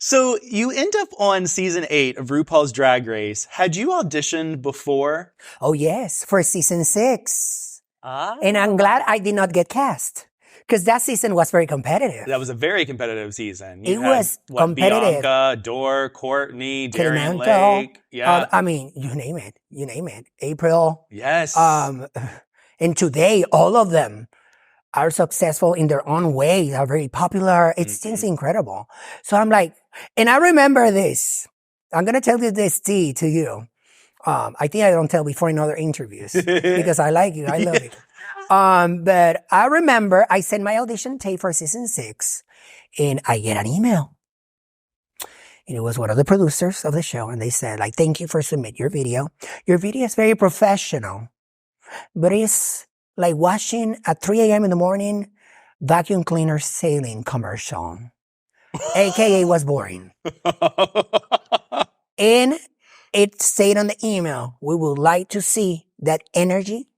So you end up on season 8 of RuPaul's Drag Race. Had you auditioned before? Oh, yes, for season 6. Ah. And I'm glad I did not get cast because that season was very competitive. That was a very competitive season. It was competitive. Bianca, Dor, Courtney, Darian Clemente, Lake. Yeah. I mean, you name it. You name it. April. Yes. And today, all of them are successful in their own way. They are very popular. It's just incredible. So I'm like, and I remember this. I'm going to tell you this tea to you. I think I don't tell before in other interviews because I like you. I love it. But I remember I sent my audition tape for season 6 and I get an email. And it was one of the producers of the show. And they said, like, thank you for submitting your video. Your video is very professional, but it's like watching at 3 a.m. in the morning, vacuum cleaner sailing commercial. AKA was boring. And it said on the email, we would like to see that energy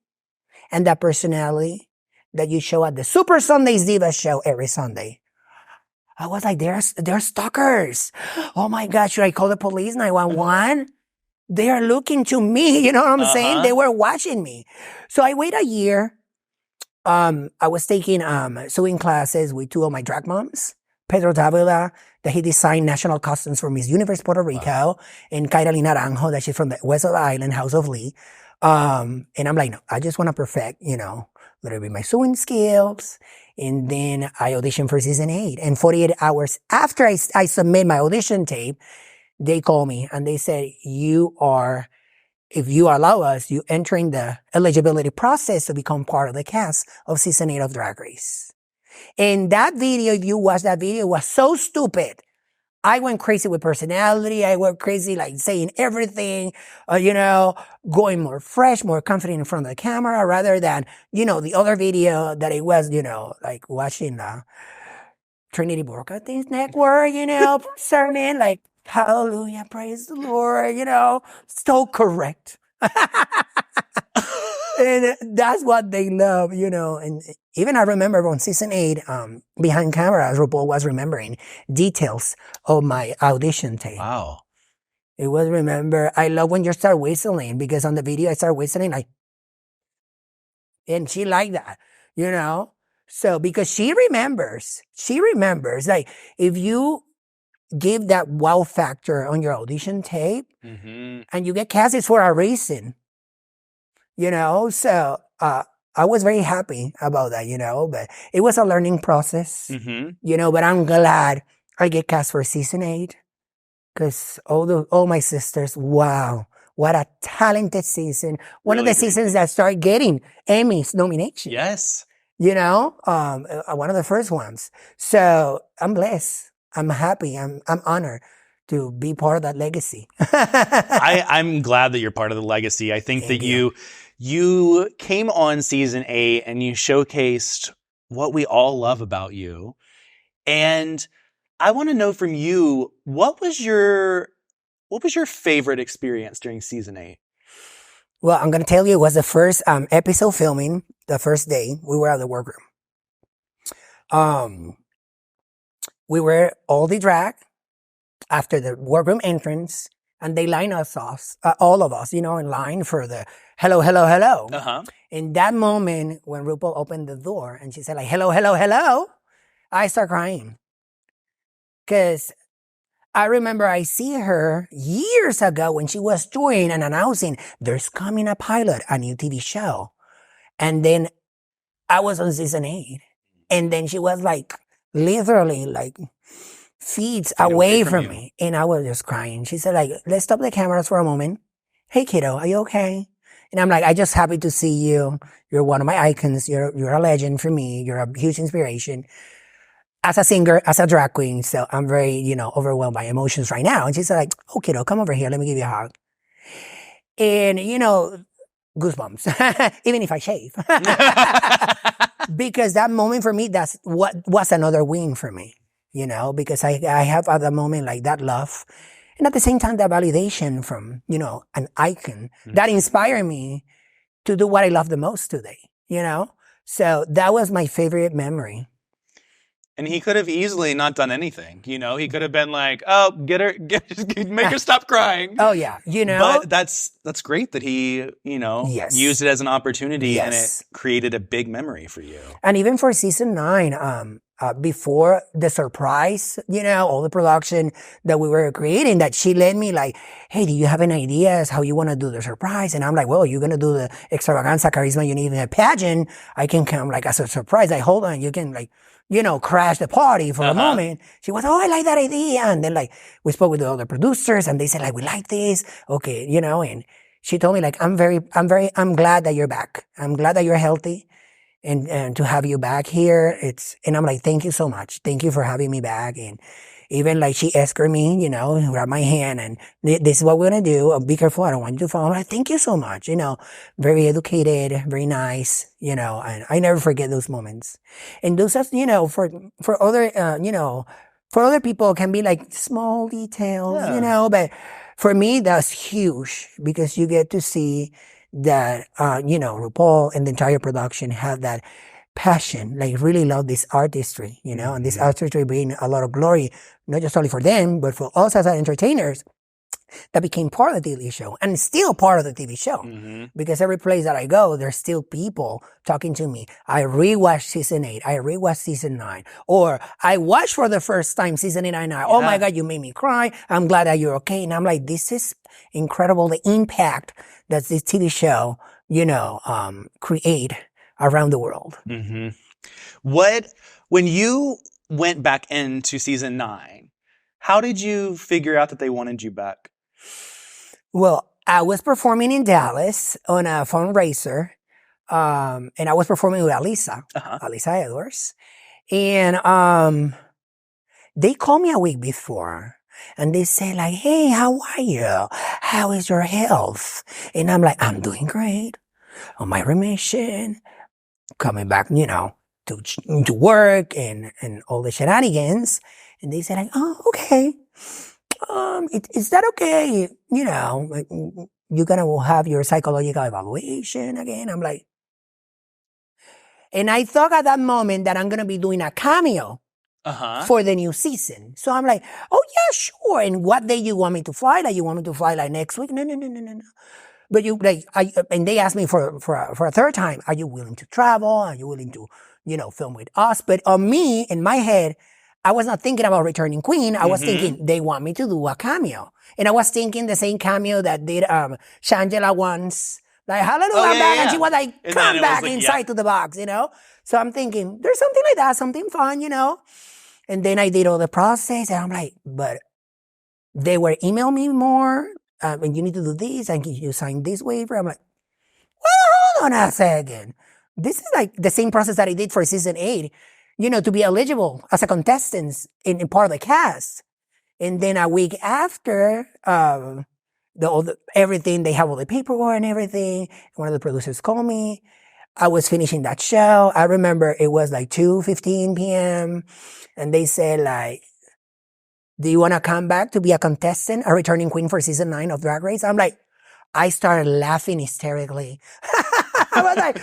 and that personality that you show at the Super Sundays Diva show every Sunday. I was like, they're stalkers. Oh my God, should I call the police 911? They are looking to me. You know what I'm saying? They were watching me. So I wait a year. I was taking sewing classes with 2 of my drag moms, Pedro Davila, that he designed national costumes for Miss Universe Puerto Rico, and Carolina Naranjo, that she's from the west of the island, House of Lee. And I'm like, no, I just want to perfect, a little bit my sewing skills. And then I auditioned for season 8. And 48 hours after I submit my audition tape, they call me and they said, if you allow us, you entering the eligibility process to become part of the cast of season 8 of Drag Race. And that video, if you watch that video, was so stupid. I went crazy with personality. I went crazy, like saying everything, going more fresh, more confident in front of the camera rather than, the other video that it was, like watching Trinity Broadcasting Network, sermon, like, hallelujah, praise the Lord, so correct. And that's what they love, and even I remember on season 8, behind cameras, RuPaul was remembering details of my audition tape. Wow. It was I love when you start whistling because on the video I start whistling and she liked that, So because she remembers, like if you give that wow factor on your audition tape and you get cast, it's for a reason. So, I was very happy about that, but it was a learning process, but I'm glad I get cast for season 8 because all my sisters, wow, what a talented season. One of the seasons that started getting Emmys nominations. Yes. One of the first ones. So I'm blessed. I'm happy. I'm honored to be part of that legacy. I'm glad that you're part of the legacy. I think that you came on season 8 and you showcased what we all love about you. And I want to know from you, what was your favorite experience during season 8? Well, I'm going to tell you, it was the first episode filming, the first day we were at the workroom. We were all the drag after the workroom entrance, and they line us off, all of us, in line for the hello, hello, hello. In that moment, when RuPaul opened the door and she said, like, hello, hello, hello, I start crying. Because I remember I see her years ago when she was touring and announcing, there's coming a pilot, a new TV show. And then I was on season 8. And then she was like, literally, like, feet away from me. And I was just crying. She said, like, let's stop the cameras for a moment. Hey, kiddo, are you okay? And I'm like, I'm just happy to see you. You're one of my icons. You're a legend for me. You're a huge inspiration as a singer, as a drag queen. So I'm very, overwhelmed by emotions right now. And she said, like, oh, kiddo, come over here. Let me give you a hug. And, goosebumps, even if I shave. Because that moment for me, that's what was another win for me. Because I have at the moment like that love. And at the same time, that validation from, an icon that inspired me to do what I love the most today, So that was my favorite memory. And he could have easily not done anything. You know, he could have been like, "Oh, make her stop crying." Oh yeah, you know. But that's great that he, Yes. used it as an opportunity and it Yes. created a big memory for you. And even for season 9, before the surprise, all the production that we were creating, that she led me like, hey, do you have any ideas how you want to do the surprise? And I'm like, well, you're going to do the extravaganza, charisma, you need a pageant. I can come like as a surprise. Like, hold on, you can like, crash the party for a moment. She was, oh, I like that idea. And then like, we spoke with the other producers and they said like, we like this. Okay. And she told me like, I'm glad that you're back. I'm glad that you're healthy. And to have you back here, and I'm like, thank you so much. Thank you for having me back. And even like she escorted me, grab my hand and this is what we're going to do. Be careful. I don't want you to fall. I'm like, thank you so much. Very educated, very nice, and I never forget those moments. And those are, for other, for other people can be like small details, but for me, that's huge because you get to see that, RuPaul and the entire production have that passion, like really love this artistry, and this artistry bring a lot of glory, not just only for them, but for us as entertainers that became part of the TV show and still part of the TV show. Because every place that I go, there's still people talking to me. I rewatched season 8. I rewatched season 9. Or I watched for the first time season 8 and 9. Oh my God, you made me cry. I'm glad that you're okay. And I'm like, this is incredible. The impact that this TV show, create around the world. When you went back into season 9, how did you figure out that they wanted you back? Well, I was performing in Dallas on a fundraiser, and I was performing with Alisa Edwards. And they called me a week before, and they say like, hey, how are you? How is your health? And I'm like, I'm doing great. On my remission, coming back, to work and all the shenanigans. And they said like, oh, okay. Is that okay? You're going to have your psychological evaluation again. I'm like, and I thought at that moment that I'm going to be doing a cameo for the new season. So I'm like, oh yeah, sure. And what day you want me to fly? Like, you want me to fly like next week? No. But and they asked me for a third time, are you willing to travel? Are you willing to, film with us? But on me, in my head, I was not thinking about returning queen. I was thinking they want me to do a cameo. And I was thinking the same cameo that did Shangela once. Like, hallelujah, I'm back. And she was like, come back inside to the box, So I'm thinking, there's something like that, something fun, And then I did all the process. And I'm like, but they were emailing me more. And you need to do this. And you sign this waiver. I'm like, well, hold on a second. This is like the same process that I did for season 8. To be eligible as a contestant in part of the cast. And then a week after, everything, they have all the paperwork and everything. One of the producers called me. I was finishing that show. I remember it was like 2:15 p.m. And they said like, do you want to come back to be a contestant, a returning queen for season 9 of Drag Race? I'm like, I started laughing hysterically. I was like,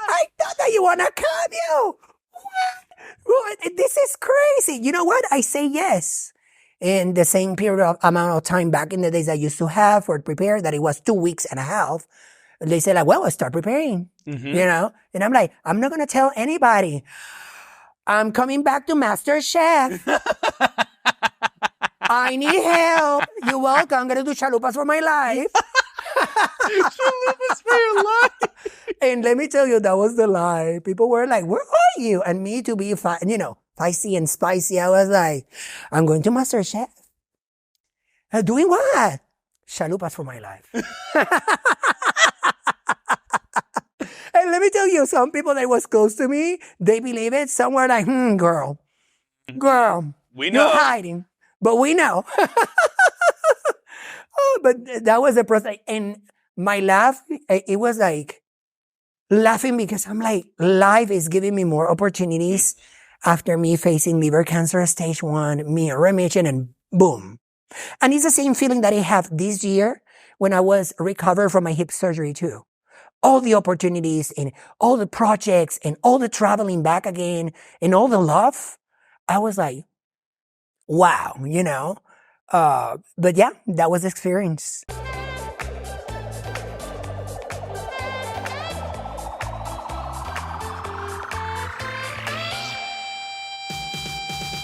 I thought that you want a cameo. What? This is crazy. You know what? I say yes. In the same amount of time back in the days I used to have for prepare, that it was 2 weeks and a half. And they said like, well, start preparing, And I'm like, I'm not going to tell anybody. I'm coming back to MasterChef. I need help. You're welcome. I'm going to do chalupas for my life. Chalupas for your life. And let me tell you, that was the lie. People were like, where are you? And me to be, feisty and spicy, I was like, I'm going to MasterChef. Doing what? Chalupas for my life. And let me tell you, some people that was close to me, they believe it. Some were like, girl, we know. You're hiding, but we know. Oh, but that was the process. And my laugh, it was like laughing because I'm like, life is giving me more opportunities after me facing liver cancer stage 1, me remission, and boom. And it's the same feeling that I have this year when I was recovered from my hip surgery too. all the opportunities and all the projects and all the traveling back again and all the love, I was like, wow, you know. But yeah, that was the experience.